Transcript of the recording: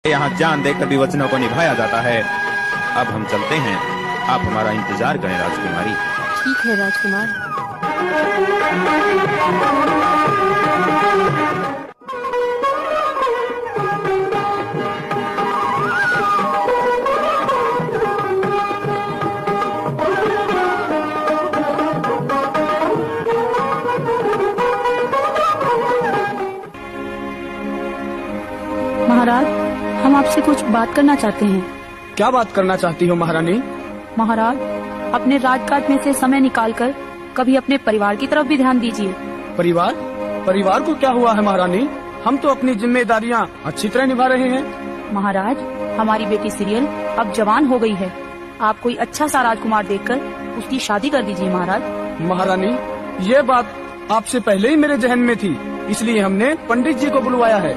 यहाँ जान देकर भी वचनों को निभाया जाता है। अब हम चलते हैं, आप हमारा इंतजार करें राजकुमारी। ठीक है राजकुमार। महाराज, हम आपसे कुछ बात करना चाहते हैं। क्या बात करना चाहती हो महारानी? महाराज, अपने राजकाज में से समय निकालकर कभी अपने परिवार की तरफ भी ध्यान दीजिए। परिवार? परिवार को क्या हुआ है महारानी? हम तो अपनी जिम्मेदारियां अच्छी तरह निभा रहे हैं। महाराज, हमारी बेटी सीरियल अब जवान हो गई है। आप कोई अच्छा सा राजकुमार देखकर उसकी शादी कर दीजिए महाराज। महारानी, ये बात आपसे पहले ही मेरे जहन में थी, इसलिए हमने पंडित जी को बुलवाया है।